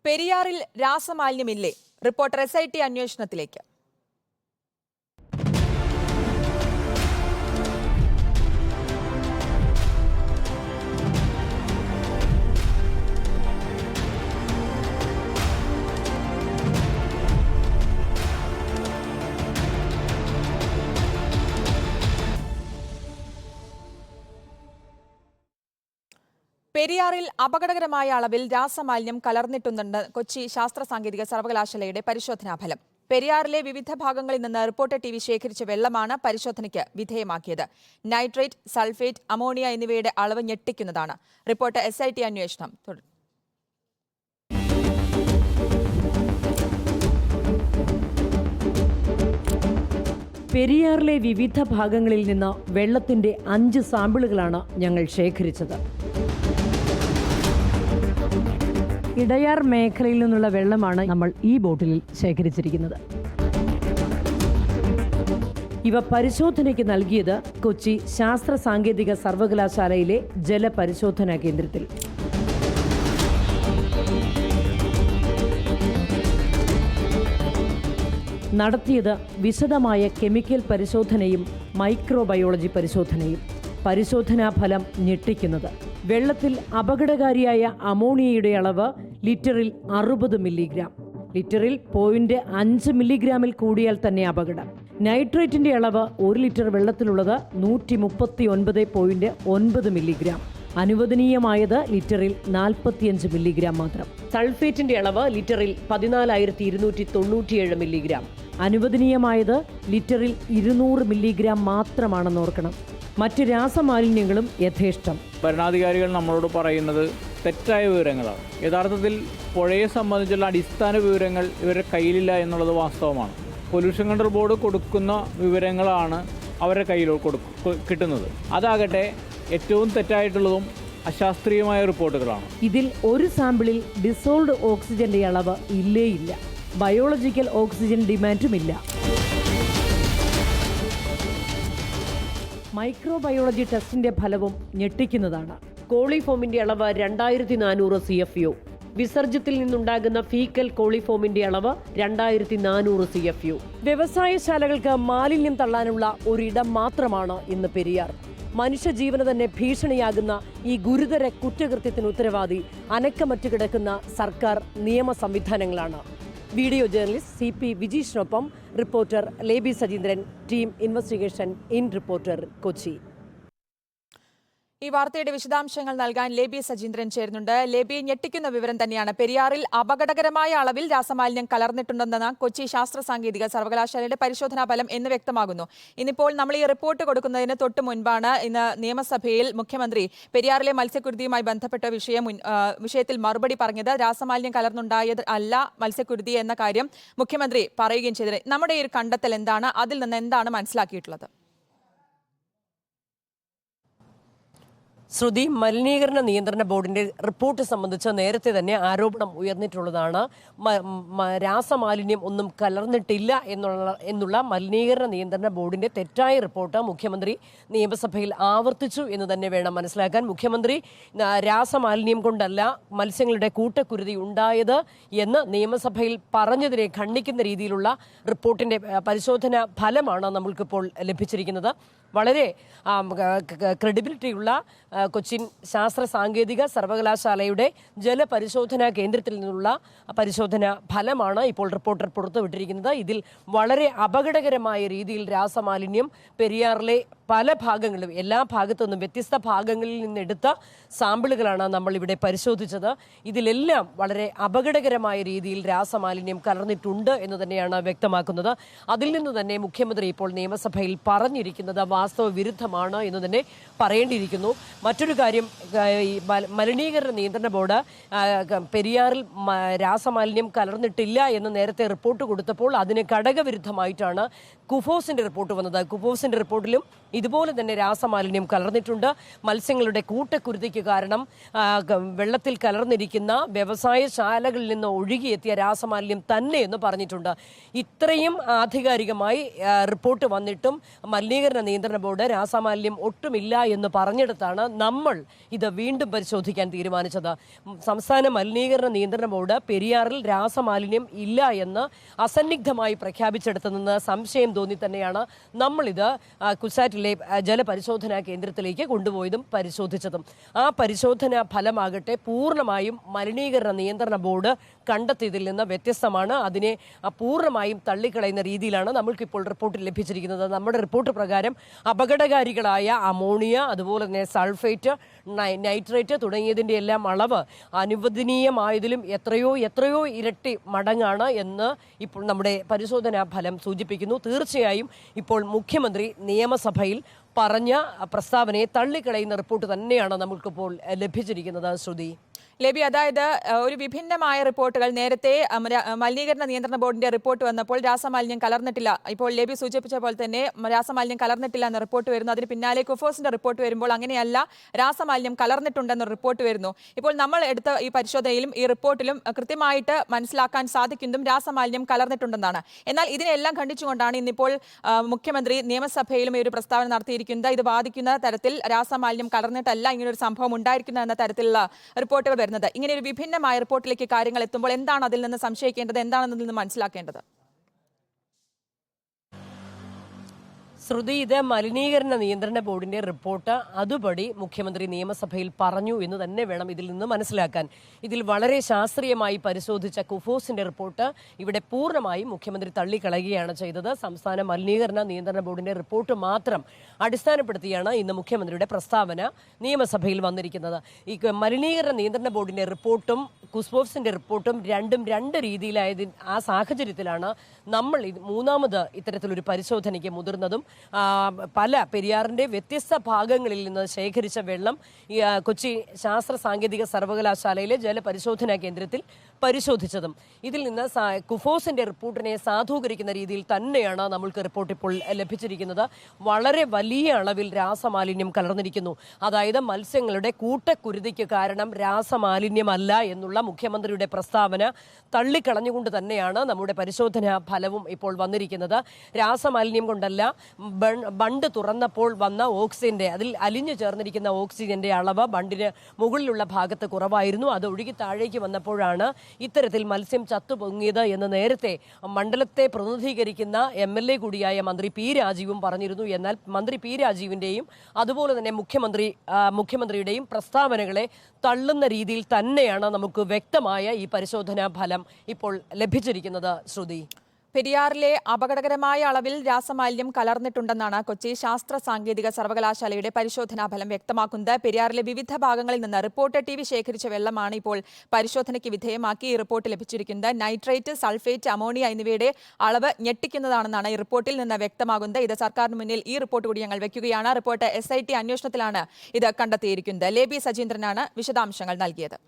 പെരിയാറിൽ രാസമാലിന്യമില്ലേ? Reporter SIT അന്വേഷണത്തിലേക്ക്. പെരിയാറിൽ അപകടകരമായ അളവിൽ രാസമാലിന്യം കലർന്നിട്ടുണ്ടെന്ന് കൊച്ചി ശാസ്ത്ര സാങ്കേതിക സർവകലാശാലയുടെ പരിശോധനാ ഫലം. പെരിയാറിലെ വിവിധ ഭാഗങ്ങളിൽ നിന്ന് റിപ്പോർട്ടർ TV ശേഖരിച്ച വെള്ളമാണ് പരിശോധനയ്ക്ക് വിധേയമാക്കിയത്. നൈട്രേറ്റ്, സൾഫേറ്റ്, അമോണിയ എന്നിവയുടെ അളവ് ഞെട്ടിക്കുന്നതാണ്. റിപ്പോർട്ടർ SIT അന്വേഷണം തുടരും. പെരിയാറിലെ വിവിധ ഭാഗങ്ങളിൽ നിന്ന് വെള്ളത്തിന്റെ 5 സാമ്പിളുകളാണ് ഞങ്ങൾ ശേഖരിച്ചത്. ഇടയാർ മേഖലയിൽ നിന്നുള്ള വെള്ളമാണ് നമ്മൾ ഈ ബോട്ടിലിൽ ശേഖരിച്ചിരിക്കുന്നത്. ഇവ പരിശോധനയ്ക്ക് നൽകിയത് കൊച്ചി ശാസ്ത്ര സാങ്കേതിക സർവകലാശാലയിലെ ജലപരിശോധനാ കേന്ദ്രത്തിൽ. നടത്തിയത് വിശദമായ കെമിക്കൽ പരിശോധനയും മൈക്രോബയോളജി പരിശോധനയും. പരിശോധനാ ഫലം ഞെട്ടിക്കുന്നത്. വെള്ളത്തിൽ അപകടകാരിയായ അമോണിയയുടെ അളവ് ലിറ്ററിൽ 60 മില്ലിഗ്രാം. ലിറ്ററിൽ 0.5 മില്ലിഗ്രാമിൽ കൂടിയാൽ തന്നെ അപകടം. നൈട്രേറ്റിന്റെ അളവ് 1 ലിറ്റർ വെള്ളത്തിലുള്ളത് 139.9 മില്ലിഗ്രാം. അനുവദനീയമായത് ലിറ്ററിൽ 45 മില്ലിഗ്രാം മാത്രം. സൾഫേറ്റിന്റെ അളവ് ലിറ്ററിൽ 14,297 മില്ലിഗ്രാം. അനുവദനീയമായത് ലിറ്ററിൽ 200 മില്ലിഗ്രാം മാത്രമാണെന്ന് ഓർക്കണം. മറ്റ് രാസമാലിന്യങ്ങളും യഥേഷ്ടം. ഭരണാധികാരികൾ നമ്മളോട് പറയുന്നത് തെറ്റായ വിവരങ്ങളാണ്. യഥാർത്ഥത്തിൽ പുഴയെ സംബന്ധിച്ചുള്ള അടിസ്ഥാന വിവരങ്ങൾ ഇവരുടെ കയ്യിലില്ല എന്നുള്ളത് വാസ്തവമാണ്. പൊല്യൂഷൻ കൺട്രോൾ ബോർഡ് കൊടുക്കുന്ന വിവരങ്ങളാണ് അവരുടെ കയ്യിൽ കിട്ടുന്നത്. അതാകട്ടെ ഏറ്റവും തെറ്റായിട്ടുള്ളതും അശാസ്ത്രീയമായ റിപ്പോർട്ടുകളാണ്. ഇതിൽ ഒരു സാമ്പിളിൽ ഡിസോൾഡ് ഓക്സിജന്റെ അളവ് ഇല്ല. Biological oxygen ഡിമാൻഡുമില്ല. മൈക്രോബയോളജി ടെസ്റ്റിന്റെ ഫലവും ഞെട്ടിക്കുന്നതാണ്. കോളിഫോമിന്റെ അളവ് 2400 CFU. വിസർജ്യത്തിൽ നിന്നുണ്ടാകുന്ന ഫീക്കൽ കോളിഫോമിന്റെ അളവ് 2400 CFU. വ്യവസായശാലകൾക്ക് മാലിന്യം തള്ളാനുള്ള ഒരിടം മാത്രമാണ് ഇന്ന് പെരിയാർ. മനുഷ്യജീവന് തന്നെ ഭീഷണിയാകുന്ന ഈ ഗുരുതര കുറ്റകൃത്യത്തിന് ഉത്തരവാദി അനക്കമറ്റ് കിടക്കുന്ന സർക്കാർ നിയമ സംവിധാനങ്ങളാണ്. വീഡിയോ ജേർണലിസ്റ്റ് CP വിജീഷിനൊപ്പം reporter Leby Sajeendran, team investigation in reporter, Kochi. ഈ വാർത്തയുടെ വിശദാംശങ്ങൾ നൽകാൻ ലേബി സജീന്ദ്രൻ ചേരുന്നുണ്ട്. ലേബി, ഞെട്ടിക്കുന്ന വിവരം തന്നെയാണ്. പെരിയാറിൽ അപകടകരമായ അളവിൽ രാസമാലിന്യം കലർന്നിട്ടുണ്ടെന്നാണ് കൊച്ചി ശാസ്ത്ര സാങ്കേതിക സർവകലാശാലയുടെ പരിശോധനാ ഫലം എന്ന് വ്യക്തമാകുന്നു. ഇന്നിപ്പോൾ നമ്മൾ ഈ റിപ്പോർട്ട് കൊടുക്കുന്നതിന് തൊട്ട് മുൻപാണ് ഇന്ന് നിയമസഭയിൽ മുഖ്യമന്ത്രി പെരിയാറിലെ മത്സ്യക്കുരുതിയുമായി ബന്ധപ്പെട്ട വിഷയത്തിൽ മറുപടി പറഞ്ഞത്. രാസമാലിന്യം കലർന്നുണ്ടായത് അല്ല മത്സ്യക്കുരുതി എന്ന കാര്യം മുഖ്യമന്ത്രി പറയുകയും ചെയ്തത്. നമ്മുടെ ഈ ഒരു കണ്ടെത്തൽ എന്താണ്? അതിൽ നിന്ന് എന്താണ് മനസ്സിലാക്കിയിട്ടുള്ളത്? ശ്രുതി, മലിനീകരണ നിയന്ത്രണ ബോർഡിന്റെ റിപ്പോർട്ട് സംബന്ധിച്ച് നേരത്തെ തന്നെ ആരോപണം ഉയർന്നിട്ടുള്ളതാണ്. രാസമാലിന്യം ഒന്നും കലർന്നിട്ടില്ല എന്നുള്ള മലിനീകരണ നിയന്ത്രണ ബോർഡിന്റെ തെറ്റായ റിപ്പോർട്ട് മുഖ്യമന്ത്രി നിയമസഭയിൽ ആവർത്തിച്ചു എന്ന് തന്നെ വേണം മനസ്സിലാക്കാൻ. മുഖ്യമന്ത്രി രാസമാലിന്യം കൊണ്ടല്ല മത്സ്യങ്ങളുടെ കൂട്ടക്കുരുതി ഉണ്ടായത് എന്ന് നിയമസഭയിൽ പറഞ്ഞതിനെ ഖണ്ഡിക്കുന്ന രീതിയിലുള്ള റിപ്പോർട്ടിന്റെ പരിശോധന ഫലമാണ് നമ്മൾക്കിപ്പോൾ ലഭിച്ചിരിക്കുന്നത്. വളരെ ക്രെഡിബിലിറ്റിയുള്ള കൊച്ചിൻ ശാസ്ത്ര സാങ്കേതിക സർവകലാശാലയുടെ ജലപരിശോധനാ കേന്ദ്രത്തിൽ നിന്നുള്ള പരിശോധന ഫലമാണ് ഇപ്പോൾ റിപ്പോർട്ടർ പുറത്തുവിട്ടിരിക്കുന്നത്. ഇതിൽ വളരെ അപകടകരമായ രീതിയിൽ രാസമാലിന്യം പെരിയാറിലെ പല ഭാഗങ്ങളിലും, എല്ലാ ഭാഗത്തു നിന്നും വ്യത്യസ്ത ഭാഗങ്ങളിൽ നിന്നെടുത്ത സാമ്പിളുകളാണ് നമ്മൾ ഇവിടെ പരിശോധിച്ചത്. ഇതിലെല്ലാം വളരെ അപകടകരമായ രീതിയിൽ രാസമാലിന്യം കലർന്നിട്ടുണ്ട് എന്ന് തന്നെയാണ് വ്യക്തമാക്കുന്നത്. അതിൽ നിന്ന് തന്നെ മുഖ്യമന്ത്രി ഇപ്പോൾ നിയമസഭയിൽ പറഞ്ഞിരിക്കുന്നത് വാസ്തവ വിരുദ്ധമാണ് എന്ന് തന്നെ പറയേണ്ടിയിരിക്കുന്നു. മറ്റൊരു കാര്യം, മലിനീകരണ നിയന്ത്രണ ബോർഡ് പെരിയാറിൽ രാസമാലിന്യം കലർന്നിട്ടില്ല എന്ന് നേരത്തെ റിപ്പോർട്ട് കൊടുത്തപ്പോൾ അതിന് ഘടകവിരുദ്ധമായിട്ടാണ് കുഫോസിന്റെ റിപ്പോർട്ട് വന്നത്. കുഫോസിന്റെ റിപ്പോർട്ടിലും ഇതുപോലെ തന്നെ രാസമാലിന്യം കലർന്നിട്ടുണ്ട്. മത്സ്യങ്ങളുടെ കൂട്ടക്കുരുതിക്ക് കാരണം വെള്ളത്തിൽ കലർന്നിരിക്കുന്ന വ്യവസായശാലകളിൽ നിന്ന് ഒഴുകിയെത്തിയ രാസമാലിന്യം തന്നെ എന്ന് പറഞ്ഞിട്ടുണ്ട്. ഇത്രയും ആധികാരികമായി റിപ്പോർട്ട് വന്നിട്ടും മലിനീകരണ നിയന്ത്രണ ബോർഡ് രാസമാലിന്യം ഒട്ടുമില്ല എന്ന് പറഞ്ഞെടുത്താണ് നമ്മൾ ഇത് വീണ്ടും പരിശോധിക്കാൻ തീരുമാനിച്ചത്. സംസ്ഥാന മലിനീകരണ നിയന്ത്രണ ബോർഡ് പെരിയാറിൽ രാസമാലിന്യം ഇല്ല എന്ന് അസന്നിഗ്ധമായി പ്രഖ്യാപിച്ചെടുത്തു നിന്ന് സംശയം തോന്നി തന്നെയാണ് നമ്മളിത് കുസാറ്റിലെ ജലപരിശോധനാ കേന്ദ്രത്തിലേക്ക് കൊണ്ടുപോയതും പരിശോധിച്ചതും. ആ പരിശോധനാ ഫലമാകട്ടെ പൂർണ്ണമായും മലിനീകരണ നിയന്ത്രണ ബോർഡ് കണ്ടെത്തിയതിൽ നിന്ന് വ്യത്യസ്തമാണ്. അതിനെ പൂർണ്ണമായും തള്ളിക്കളയുന്ന രീതിയിലാണ് നമ്മൾക്കിപ്പോൾ റിപ്പോർട്ട് ലഭിച്ചിരിക്കുന്നത്. നമ്മുടെ റിപ്പോർട്ട് പ്രകാരം അപകടകാരികളായ അമോണിയ, അതുപോലെ തന്നെ സൾഫേറ്റ്, നൈട്രേറ്റ് തുടങ്ങിയതിൻ്റെ എല്ലാം അളവ് അനുവദനീയമായതിലും എത്രയോ ഇരട്ടി മടങ്ങാണ് എന്ന് ഇപ്പോൾ നമ്മുടെ പരിശോധനാ ഫലം സൂചിപ്പിക്കുന്നു. തീർച്ചയായും ഇപ്പോൾ മുഖ്യമന്ത്രി നിയമസഭയിൽ പറഞ്ഞ പ്രസ്താവനയെ തള്ളിക്കളയുന്ന റിപ്പോർട്ട് തന്നെയാണ് നമുക്കിപ്പോൾ ലഭിച്ചിരിക്കുന്നത്. ശ്രുതി, ലേബി, അതായത് ഒരു വിഭിന്നമായ റിപ്പോർട്ടുകൾ നേരത്തെ മലിനീകരണ നിയന്ത്രണ ബോർഡിന്റെ റിപ്പോർട്ട് വന്നപ്പോൾ രാസമാലിന്യം കലർന്നിട്ടില്ല. ഇപ്പോൾ ലേബി സൂചിപ്പിച്ച പോലെ തന്നെ രാസമാലിന്യം കലർന്നിട്ടില്ല എന്ന റിപ്പോർട്ട് വരുന്നു. അതിന് പിന്നാലെ കുഫോസിന്റെ റിപ്പോർട്ട് വരുമ്പോൾ അങ്ങനെയല്ല, രാസമാലിന്യം കലർന്നിട്ടുണ്ടെന്ന റിപ്പോർട്ട് വരുന്നു. ഇപ്പോൾ നമ്മൾ എടുത്ത ഈ പരിശോധനയിലും ഈ റിപ്പോർട്ടിലും കൃത്യമായിട്ട് മനസ്സിലാക്കാൻ സാധിക്കുന്നതും രാസമാലിന്യം കലർന്നിട്ടുണ്ടെന്നാണ്. എന്നാൽ ഇതിനെല്ലാം ഖണ്ഡിച്ചുകൊണ്ടാണ് ഇന്നിപ്പോൾ മുഖ്യമന്ത്രി നിയമസഭയിലും ഈ ഒരു പ്രസ്താവന നടത്തിയിരിക്കുന്നത്. ഇത് ബാധിക്കുന്ന തരത്തിൽ രാസമാലിന്യം കലർന്നിട്ടല്ല ഇങ്ങനൊരു സംഭവം ഉണ്ടായിരിക്കുന്നത് എന്ന തരത്തിലുള്ള റിപ്പോർട്ടുകൾ വരുന്നത്. ഇങ്ങനെ ഒരു വിഭിന്നമായ റിപ്പോർട്ടിലേക്ക് കാര്യങ്ങൾ എത്തുമ്പോൾ എന്താണ് അതിൽ നിന്ന് സംശയിക്കേണ്ടത്, എന്താണെന്നതിൽ നിന്ന് മനസ്സിലാക്കേണ്ടത്? ശ്രുതി, ഇത് മലിനീകരണ നിയന്ത്രണ ബോർഡിന്റെ റിപ്പോർട്ട് അതുപടി മുഖ്യമന്ത്രി നിയമസഭയിൽ പറഞ്ഞു എന്ന് തന്നെ വേണം ഇതിൽ നിന്ന് മനസ്സിലാക്കാൻ. ഇതിൽ വളരെ ശാസ്ത്രീയമായി പരിശോധിച്ച കുഫോസിന്റെ റിപ്പോർട്ട് ഇവിടെ പൂർണ്ണമായും മുഖ്യമന്ത്രി തള്ളിക്കളയുകയാണ് ചെയ്തത്. സംസ്ഥാന മലിനീകരണ നിയന്ത്രണ ബോർഡിന്റെ റിപ്പോർട്ട് മാത്രം അടിസ്ഥാനപ്പെടുത്തിയാണ് ഇന്ന് മുഖ്യമന്ത്രിയുടെ പ്രസ്താവന നിയമസഭയിൽ വന്നിരിക്കുന്നത്. ഈ മലിനീകരണ നിയന്ത്രണ ബോർഡിന്റെ റിപ്പോർട്ടും കുഫോസിന്റെ റിപ്പോർട്ടും രണ്ടും രണ്ട് രീതിയിലായത്. ആ സാഹചര്യത്തിലാണ് നമ്മൾ മൂന്നാമത് ഇത്തരത്തിലൊരു പരിശോധനയ്ക്ക് മുതിർന്നതും പല പെരിയാറിന്റെ വ്യത്യസ്ത ഭാഗങ്ങളിൽ നിന്ന് ശേഖരിച്ച വെള്ളം കൊച്ചി ശാസ്ത്ര സാങ്കേതിക സർവകലാശാലയിലെ ജലപരിശോധനാ കേന്ദ്രത്തിൽ പരിശോധിച്ചതും. ഇതിൽ നിന്ന് കുഫോസിന്റെ റിപ്പോർട്ടിനെ സാധൂകരിക്കുന്ന രീതിയിൽ തന്നെയാണ് നമ്മൾക്ക് റിപ്പോർട്ട് ഇപ്പോൾ ലഭിച്ചിരിക്കുന്നത്. വളരെ വലിയ അളവിൽ രാസമാലിന്യം കലർന്നിരിക്കുന്നു. അതായത് മത്സ്യങ്ങളുടെ കൂട്ടക്കുരുതിക്ക് കാരണം രാസമാലിന്യമല്ല എന്നുള്ള മുഖ്യമന്ത്രിയുടെ പ്രസ്താവന തള്ളിക്കളഞ്ഞുകൊണ്ട് തന്നെയാണ് നമ്മുടെ പരിശോധനാ ഫലവും ഇപ്പോൾ വന്നിരിക്കുന്നത്. രാസമാലിന്യം കൊണ്ടല്ല, ബണ്ട് തുറന്നപ്പോൾ വന്ന ഓക്സിജന്റെ, അതിൽ അലിഞ്ഞു ചേർന്നിരിക്കുന്ന ഓക്സിജന്റെ അളവ് ബണ്ടിന് മുകളിലുള്ള ഭാഗത്ത് കുറവായിരുന്നു. അത് ഒഴുകി താഴേക്ക് വന്നപ്പോഴാണ് ഇത്തരത്തിൽ മത്സ്യം ചത്തുപൊങ്ങിയത് എന്ന് നേരത്തെ മണ്ഡലത്തെ പ്രതിനിധീകരിക്കുന്ന MLA കൂടിയായ മന്ത്രി പി രാജീവും പറഞ്ഞിരുന്നു. എന്നാൽ മന്ത്രി പി രാജീവിന്റെയും അതുപോലെ തന്നെ മുഖ്യമന്ത്രിയുടെയും പ്രസ്താവനകളെ തള്ളുന്ന രീതിയിൽ തന്നെയാണ് നമുക്ക് വ്യക്തമായ ഈ പരിശോധനാ ഫലം ഇപ്പോൾ ലഭിച്ചിരിക്കുന്നത്. ശ്രുതി, പെരിയാറിലെ അപകടകരമായ അളവിൽ രാസമാലിന്യം കലർന്നിട്ടുണ്ടെന്നാണ് കൊച്ചി ശാസ്ത്ര സാങ്കേതിക സർവകലാശാലയുടെ പരിശോധനാ ഫലം വ്യക്തമാക്കുന്നത്. പെരിയാറിലെ വിവിധ ഭാഗങ്ങളിൽ നിന്ന് റിപ്പോർട്ട് TV ശേഖരിച്ച വെള്ളമാണ് ഇപ്പോൾ പരിശോധനയ്ക്ക് വിധേയമാക്കി ഈ റിപ്പോർട്ട് ലഭിച്ചിരിക്കുന്നത്. നൈട്രേറ്റ്, സൾഫേറ്റ്, അമോണിയ എന്നിവയുടെ അളവ് ഞെട്ടിക്കുന്നതാണെന്നാണ് ഈ റിപ്പോർട്ടിൽ നിന്ന് വ്യക്തമാകുന്നത്. ഇത് സർക്കാരിന് മുന്നിൽ ഈ റിപ്പോർട്ട് കൂടി ഞങ്ങൾ വെക്കുകയാണ്. റിപ്പോർട്ട് SIT അന്വേഷണത്തിലാണ് ഇത് കണ്ടെത്തിയിരിക്കുന്നത്. ലേബി സജീന്ദ്രനാണ് വിശദാംശങ്ങൾ നൽകിയത്.